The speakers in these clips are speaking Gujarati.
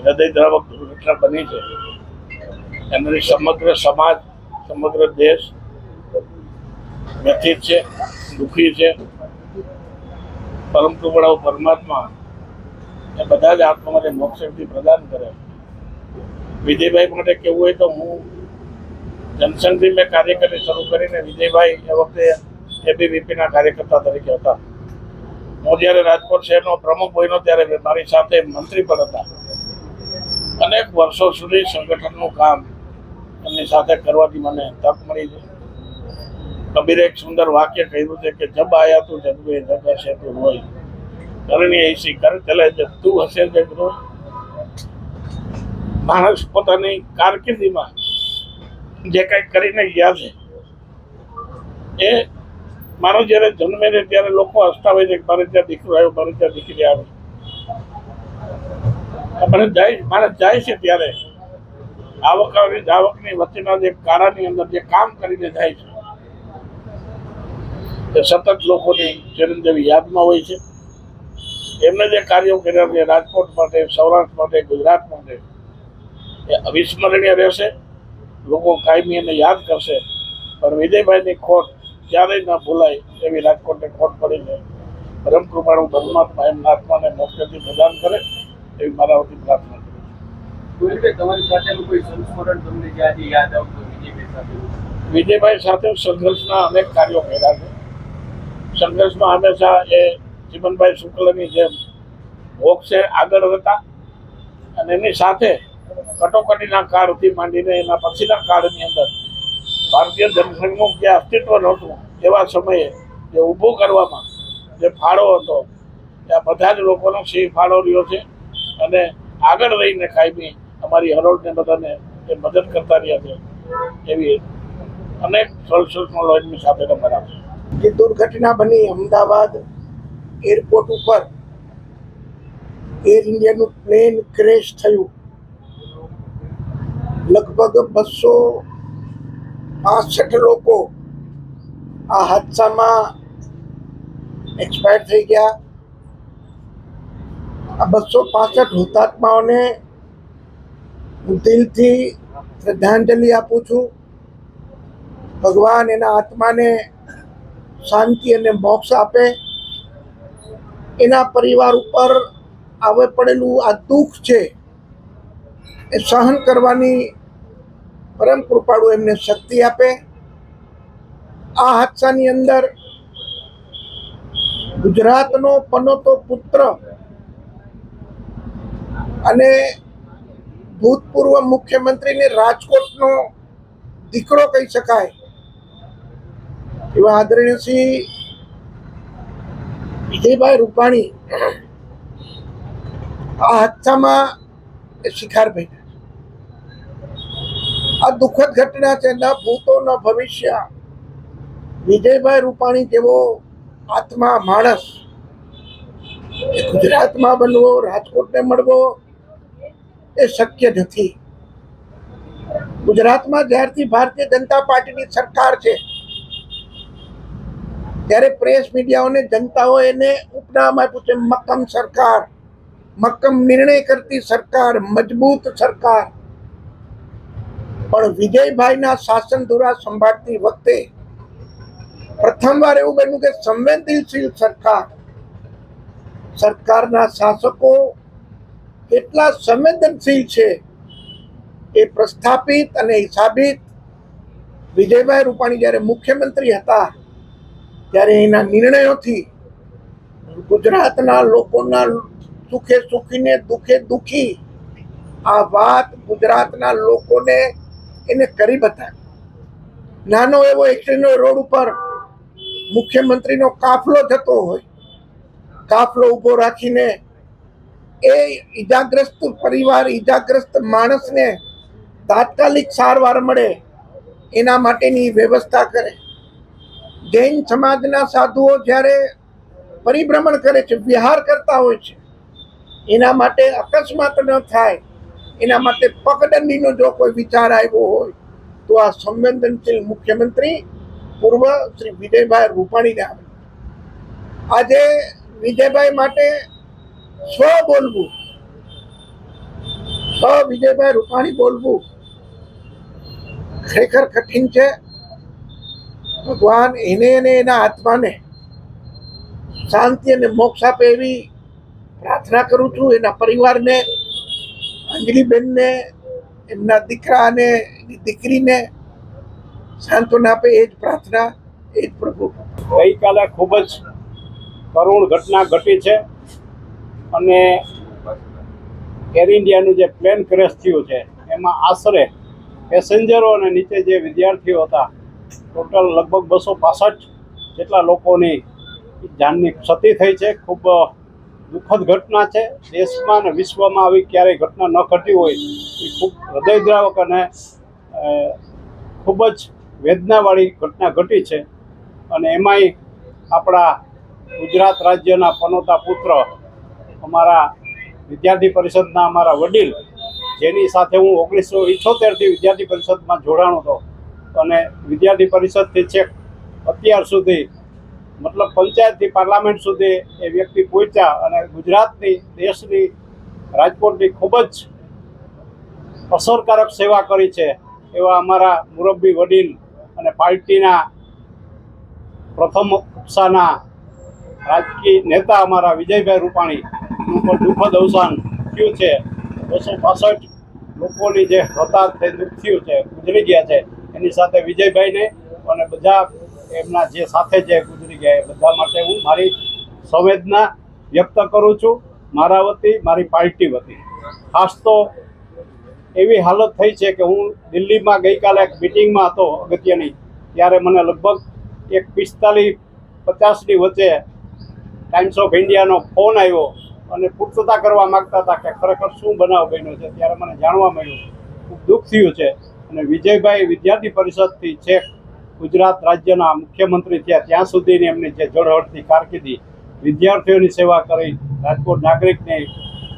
હૃદયદ્રાવક દુર્ઘટના બની છે એમની સમગ્ર સમાજ, સમગ્ર દેશ વ્યથિત છે, દુઃખી છે. પરમ કૃપાળુ પરમાત્મા એ બધા જ આત્માને મોક્ષ શક્તિ પ્રદાન કરે. વિજયભાઈ માટે કેવું હોય તો હું જનસંઘથી મેં કાર્યકર્તા શરૂ કરીને વિજયભાઈ એ વખતે એબીવીપીના કાર્યકર્તા તરીકે હતા. હું જ્યારે રાજકોટ શહેરનો પ્રમુખ બન્યો ત્યારે મારી સાથે મંત્રી પણ હતા. અનેક વર્ષો સુધી સંગઠનનું કામ એમની સાથે કરવાની મને તક મળી છે. કબીરે એક સુંદર વાક્ય કહ્યું છે કે જબ આયા તું જગવે જગ હશે તું રોય, કરણી એસી કર ચલે જબ તું હશે જગ રોય. માણસ પોતાની કારકિર્દીમાં જે કંઈ કરીને ગયા છે એ મારો જ્યારે જન્મે છે ત્યારે લોકો હસતા હોય છે કે મારે ત્યાં દીકરો આવ્યો, મારે ત્યાં દીકરી આવી. માણસ જાય છે ત્યારે આવક અને જાવકની વચ્ચેના જે ગાળાની અંદર જે કામ કરીને જાય છે એ સતત લોકોની ચિરંજીવી યાદમાં હોય છે. એમને જે કાર્યો કર્યા છે રાજકોટ માટે, સૌરાષ્ટ્ર માટે, ગુજરાત માટે એ અવિસ્મરણીય રહેશે. લોકો કાયમી એને યાદ કરશે. પણ વિજયભાઈની ખોટ ક્યારેય ન ભૂલાય એવી રાજકોટને ખોટ પડી છે. પરમ કૃપાળુ પરમાત્મા એમના આત્માને મોક્ષથી પ્રદાન કરે એવી મારા વતી પ્રાર્થના કરું. તમારી સાથેનું કોઈ સંસ્મરણ તમને જે આજે યાદ આવતું વિજયભાઈ સાથે સંઘર્ષના અનેક કાર્યો કર્યા છે. સંઘર્ષમાં હંમેશા એ ચીમનભાઈ શુક્લની જેમ મોક્ષે આગળ હતા અને એની સાથે કટોકટીના કાળથી માંડીને એના પછીના કાળની અંદર ભારતીય જનસંઘનું જે અસ્તિત્વ નહોતું એવા સમયે જે ઊભું કરવામાં જે ફાળો હતો એ બધા જ લોકોનો સિંહ ફાળો રહ્યો છે અને આગળ રહીને કાયમી અમારી હરોળને બધાને એ મદદ કરતા રહ્યા છે. એવી અનેક સળસળનો એમની સાથે રમાડા છે. જે દુર્ઘટના બની અમદાવાદ એરપોર્ટ ઉપર એર ઇન્ડિયાનું પ્લેન ક્રેશ થયું, લગભગ 265 લોકો આ હાદસામાં એક્સપાયર થઈ ગયા. આ 265 હુતાત્માઓને હું દિલથી શ્રદ્ધાંજલિ આપું છું. ભગવાન એના આત્માને શાંતિ અને મોક્ષ આપે. એના પરિવાર ઉપર આવે પડેલું આ દુઃખ છે એ સહન કરવાની પરમ કૃપાળુ એમને શક્તિ આપે. આ હાદસાની અંદર ગુજરાતનો પનોતો પુત્ર અને ભૂતપૂર્વ મુખ્યમંત્રીને રાજકોટનો દીકરો કહી શકાય એવા આદરણીય શ્રી વિજયભાઈ રૂપાણી આ હાદસામાં શિકાર બન્યા. આ દુઃખદ ઘટના છે. ન ભૂતો ન ભવિષ્ય. વિજયભાઈ રૂપાણી જેવો આત્મા માણસ એ ગુજરાતમાં બનવો, રાજકોટને મળવો એ શક્ય નથી. ગુજરાતમાં જ્યારથી ભારતીય જનતા પાર્ટીની સરકાર છે ત્યારે પ્રેસ મીડિયાઓને જનતાઓ એને ઉપનામ આપ્યું છે મક્કમ સરકાર, મક્કમ નિર્ણય કરતી સરકાર, મજબૂત સરકાર. પણ વિજયભાઈના શાસન ધુરા સંભાળતી વખતે પ્રથમવાર એવું બન્યું કે સંવેદનશીલ સરકારના શાસકો કેટલા સંવેદનશીલ છે એ પ્રસ્થાપિત અને સાબિત વિજયભાઈ રૂપાણી જ્યારે મુખ્યમંત્રી હતા ત્યારે એના નિર્ણયોથી ગુજરાતના લોકોના સુખે સુખીને દુઃખે દુઃખી આ વાત ગુજરાતના લોકોને એને કરી બતાવી. નાનો એવો એક્સિડન્ટ રોડ ઉપર મુખ્યમંત્રીનો કાફલો જતો હોય, કાફલો ઊભો રાખીને એ ઈજાગ્રસ્ત પરિવાર, ઈજાગ્રસ્ત માણસને તાત્કાલિક સારવાર મળે એના માટેની વ્યવસ્થા કરે. જૈન સમાજના સાધુઓ જ્યારે પરિભ્રમણ કરે છે, વિહાર કરતા હોય છે, એના માટે અકસ્માત ન થાય એના માટે પગદંડીનો જો કોઈ વિચાર આવ્યો હોય તો આ સંવેદનશીલ મુખ્યમંત્રી પૂર્વ શ્રી વિજયભાઈ રૂપાણીને આવે. આજે વિજયભાઈ માટે સ્વ બોલવું તો વિજયભાઈ રૂપાણી બોલવું ખરેખર કઠિન છે. ભગવાન એને અને એના આત્માને શાંતિ અને મોક્ષ આપે એવી પ્રાર્થના કરું છું. એના પરિવારને, અંજલિબેનને, એમના દીકરા અને એની દીકરીને સાંત્વના આપે એ જ પ્રાર્થના, એ જ પ્રભુ. ગઈકાલે ખૂબ જ કરુણ ઘટના ઘટી છે અને એર ઇન્ડિયાનું જે પ્લેન ક્રેશ થયું છે એમાં આશરે પેસેન્જરો અને નીચે જે વિદ્યાર્થીઓ હતા ટોટલ લગભગ 265 જેટલા લોકોની જાનની ક્ષતિ થઈ છે. ખૂબ દુઃખદ ઘટના છે. દેશમાં અને વિશ્વમાં આવી ક્યારેય ઘટના ન ઘટી હોય એ ખૂબ હૃદયદ્રાવક અને ખૂબ જ વેદનાવાળી ઘટના ઘટી છે. અને એમાંય આપણા ગુજરાત રાજ્યના પનોતા પુત્ર, અમારા વિદ્યાર્થી પરિષદના અમારા વડીલ, જેની સાથે હું 1978થી વિદ્યાર્થી પરિષદમાં જોડાણો હતો અને વિદ્યાર્થી પરિષદથી છેક અત્યાર સુધી મતલબ પંચાયતથી પાર્લામેન્ટ સુધી એ વ્યક્તિ પહોંચ્યા અને ગુજરાતની, દેશની, રાજકોટની ખૂબ જ અસરકારક સેવા કરી છે એવા અમારા મુરબ્બી વડીલ અને પાર્ટીના પ્રથમ કક્ષાના રાજકીય નેતા અમારા વિજયભાઈ રૂપાણીનું પણ દુઃખદ અવસાન થયું છે. 265 લોકોની જે હતાહત થઈ, દુઃખ થયું છે, ગુજરી ગયા છે, એની સાથે વિજયભાઈને અને બધા એમના જે સાથે જે ગુજરી ગયા એ બધા માટે હું મારી સંવેદના વ્યક્ત કરું છું, મારા વતી, મારી પાર્ટી વતી. ખાસ તો એવી હાલત થઈ છે કે હું દિલ્હીમાં ગઈકાલે એક મિટિંગમાં હતો અગત્યની, ત્યારે મને લગભગ 1:45-50ની વચ્ચે ટાઈમ્સ ઓફ ઇન્ડિયાનો ફોન આવ્યો અને પૂછતા કરવા માગતા હતા કે ખરેખર શું બનાવ બન્યો છે. ત્યારે મને જાણવા મળ્યું, ખૂબ દુઃખ થયું છે. અને વિજયભાઈ વિદ્યાર્થી પરિષદથી છેક ગુજરાત રાજ્યના મુખ્યમંત્રી થયા ત્યાં સુધીની એમની જે ઝળહળતી કારકિર્દી, વિદ્યાર્થીઓની સેવા કરી, રાજકોટ નાગરિકને,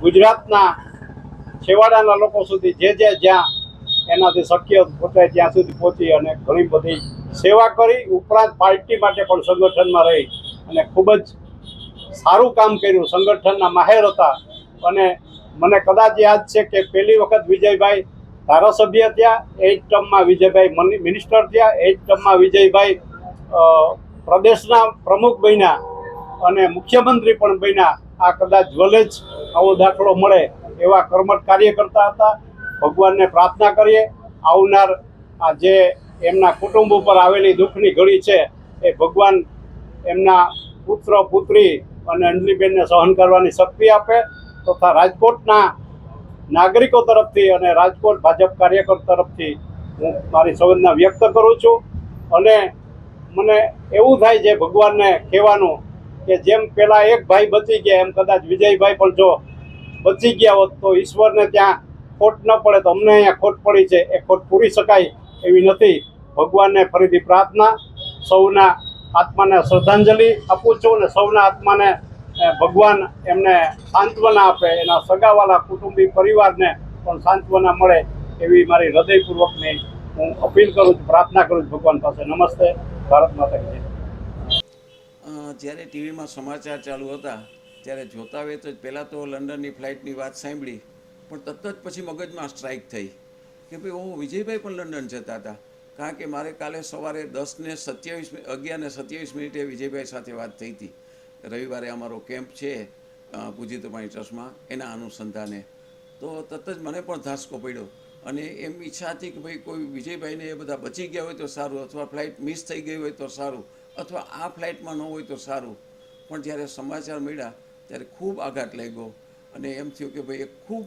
ગુજરાતના છેવાડાના લોકો સુધી જે જ્યાં એનાથી શક્ય પહોંચાય ત્યાં સુધી પહોંચી અને ઘણી બધી સેવા કરી. ઉપરાંત પાર્ટી માટે પણ સંગઠનમાં રહી અને ખૂબ જ સારું કામ કર્યું. સંગઠનના માહેર હતા અને મને કદાચ યાદ છે કે પહેલી વખત વિજયભાઈ ધારાસભ્ય થયા, 8 ટર્મમાં વિજયભાઈ મિનિસ્ટર થયા, 8 ટર્મમાં વિજયભાઈ પ્રદેશના પ્રમુખ બન્યા અને મુખ્યમંત્રી પણ બન્યા. આ કદાચ ભલે જ આવો દાખલો મળે એવા કર્મઠ કાર્ય કરતા હતા. ભગવાનને પ્રાર્થના કરીએ આવનાર આ જે એમના કુટુંબ ઉપર આવેલી દુઃખની ઘડી છે એ ભગવાન એમના પુત્ર, પુત્રી અને અંજલિબેનને સહન કરવાની શક્તિ આપે તથા રાજકોટના નાગરિકો તરફથી અને રાજકોટ ભાજપ કાર્યકર તરફથી હું મારી સંવેદના વ્યક્ત કરું છું. અને મને એવું થાય છે ભગવાનને કહેવાનું કે જેમ પેલા એક ભાઈ બચી ગયા એમ કદાચ વિજયભાઈ પણ જો બચી ગયા હોત તો ઈશ્વરને ત્યાં ખોટ ન પડે, તો અમને અહીંયા ખોટ પડી છે, એ ખોટ પૂરી શકાય એવી નથી. ભગવાનને ફરીથી પ્રાર્થના, સૌના આત્માને શ્રદ્ધાંજલિ આપું છું અને સૌના આત્માને ભગવાન એમને સાંત્વના આપે, એના સગાવાલા કુટુંબી પરિવારને પણ સાંત્વના મળે એવી મારી હૃદયપૂર્વકની હું અપીલ કરું છું, પ્રાર્થના કરું છું ભગવાન પાસે. નમસ્તે. ભારત માતા કી જય. જ્યારે ટીવીમાં સમાચાર ચાલુ હતા ત્યારે જોતા હોય તો પહેલાં તો લંડનની ફ્લાઇટની વાત સાંભળી, પણ તરત જ પછી મગજમાં સ્ટ્રાઇક થઈ કે ભાઈ ઓહો, વિજયભાઈ પણ લંડન જતા હતા. કારણ કે મારે કાલે સવારે 11:27 વિજયભાઈ સાથે વાત થઈ હતી. રવિવારે અમારો કેમ્પ છે પૂજિત રૂપાણી ટ્રસ્ટમાં, એના અનુસંધાને. તો તરત જ મને પણ ધાસકો પડ્યો અને એમ ઈચ્છા હતી કે ભાઈ કોઈ વિજયભાઈને એ બધા બચી ગયા હોય તો સારું, અથવા ફ્લાઇટ મિસ થઈ ગઈ હોય તો સારું, અથવા આ ફ્લાઇટમાં ન હોય તો સારું. પણ જ્યારે સમાચાર મળ્યા ત્યારે ખૂબ આઘાત લાગ્યો અને એમ થયું કે ભાઈ એક ખૂબ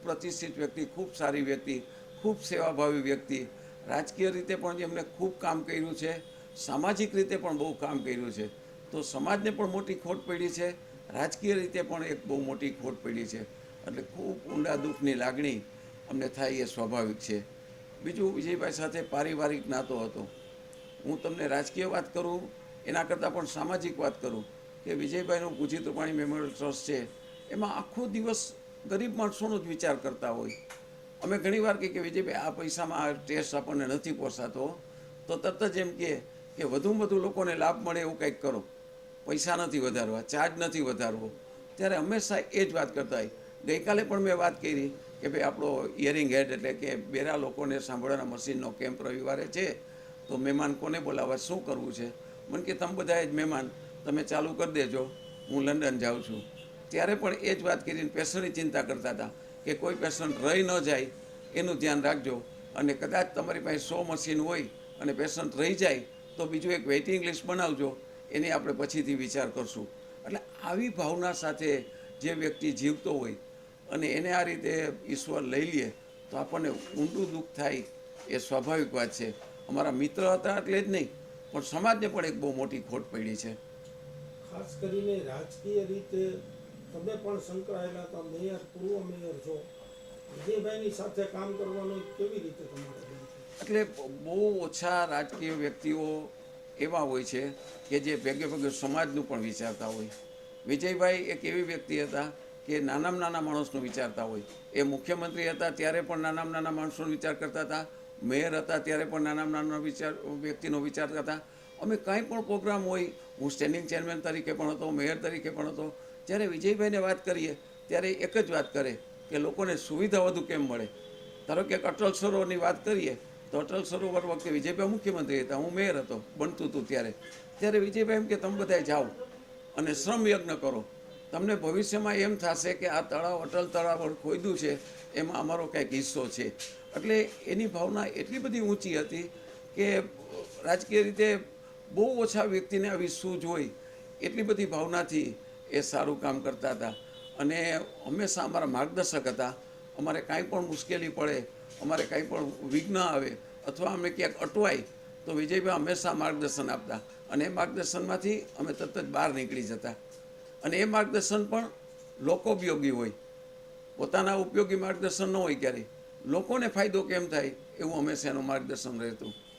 પ્રતિષ્ઠિત વ્યક્તિ, ખૂબ સારી વ્યક્તિ, ખૂબ સેવાભાવી વ્યક્તિ, રાજકીય રીતે પણ એમને ખૂબ કામ કર્યું છે, સામાજિક રીતે પણ બહુ કામ કર્યું છે. તો સમાજને પણ મોટી ખોટ પડી છે, રાજકીય રીતે પણ એક બહુ મોટી ખોટ પડી છે. એટલે ખૂબ ઊંડા દુઃખની લાગણી અમને થાય એ સ્વાભાવિક છે. બીજું, વિજયભાઈ સાથે પારિવારિક નાતો હતો. હું તમને રાજકીય વાત કરું એના કરતાં પણ સામાજિક વાત કરું કે વિજયભાઈનું પૂજિત રૂપાણી મેમોરિયલ ટ્રસ્ટ છે, એમાં આખો દિવસ ગરીબ માણસોનો જ વિચાર કરતા હોય. અમે ઘણીવાર કહીએ કે વિજયભાઈ આ પૈસામાં આ ટેસ્ટ આપણને નથી પોસાતો, તો તરત જ એમ કે વધુમાં વધુ લોકોને લાભ મળે એવું કંઈક કરો, પૈસા નથી વધારવા, ચાર્જ નથી વધારવો. ત્યારે હંમેશા એ જ વાત કરતા હોય. ગઈકાલે પણ મેં વાત કરી કે ભાઈ આપણો હિયરિંગ હેડ એટલે કે બેરા લોકોને સાંભળવાના મશીનનો કેમ્પ રવિવારે છે, તો મહેમાન કોને બોલાવવા, શું કરવું છે. મને કે તમે બધાએ જ મહેમાન તમે ચાલુ કરી દેજો, હું લંડન જાઉં છું. ત્યારે પણ એ જ વાત કરીને પેશન્ટની ચિંતા કરતા હતા કે કોઈ પેશન્ટ રહી ન જાય એનું ધ્યાન રાખજો, અને કદાચ તમારી પાસે 100 મશીન હોય અને પેશન્ટ રહી જાય તો બીજું એક વેઇટિંગ લિસ્ટ બનાવજો, એની આપણે પછીથી વિચાર કરશું. એટલે આવી ભાવના સાથે જે વ્યક્તિ જીવતો હોય અને એને આ રીતે ઈશ્વર લઈ લે તો આપણને ઊંડું દુઃખ થાય, એ સ્વાભાવિક વાત છે. અમારા મિત્ર હતા એટલે જ નહીં, પણ સમાજને પણ એક બહુ મોટી ખોટ પડી છે. ખાસ કરીને રાજકીય રીતે તમે પણ સંકળાયેલા હતા, મેયર, પૂર્વ મેયર છો, વિજયભાઈની સાથે કામ કરવાનું કેવી રીતે તમારે બન્યું? એટલે બહુ ઓછા રાજકીય વ્યક્તિઓ એવા હોય છે કે જે ભેગે ભેગે સમાજનું પણ વિચારતા હોય. વિજયભાઈ એક એવી વ્યક્તિ હતા કે નાનામાં નાના માણસનું વિચારતા હોય. એ મુખ્યમંત્રી હતા ત્યારે પણ નાનામાં નાના માણસોનો વિચાર કરતા હતા, મેયર હતા ત્યારે પણ નાનામાં નાના વ્યક્તિનો વિચાર કરતા હતા. અમે કાંઈ પણ પ્રોગ્રામ હોય, હું સ્ટેન્ડિંગ ચેરમેન તરીકે પણ હતો, મેયર તરીકે પણ હતો, જ્યારે વિજયભાઈને વાત કરીએ ત્યારે એક જ વાત કરે કે લોકોને સુવિધા વધુ કેમ મળે. ધારો કે અટલ સરોવરની વાત કરીએ તો અટલ સરોવર વખતે વિજયભાઈ મુખ્યમંત્રી હતા, હું મેયર હતો, બનતું હતું ત્યારે વિજયભાઈ એમ કે તમે બધાએ જાઓ અને શ્રમ યજ્ઞ કરો, તમને ભવિષ્યમાં એમ થશે કે આ તળાવ અટલ તળાવ ખોદ્યું છે એમાં અમારો કંઈક હિસ્સો છે. એટલે એની ભાવના એટલી બધી ઊંચી હતી કે રાજકીય રીતે બહુ ઓછા વ્યક્તિને આવી સૂઝ હોય, એટલી બધી ભાવનાથી એ સારું કામ કરતા હતા. અને હંમેશા અમારા માર્ગદર્શક હતા. અમારે કાંઈ પણ મુશ્કેલી પડે, અમારે કાંઈ પણ વિઘ્ન આવે અથવા અમે ક્યાંક અટવાય તો વિજયભાઈ હંમેશા માર્ગદર્શન આપતા, અને એ માર્ગદર્શનમાંથી અમે તરત જ બહાર નીકળી જતા. અને એ માર્ગદર્શન પણ લોકોપયોગી હોય, પોતાના ઉપયોગી માર્ગદર્શન ન હોય ક્યારેય, લોકોને ફાયદો કેમ થાય એવું હંમેશા એનું માર્ગદર્શન રહેતું.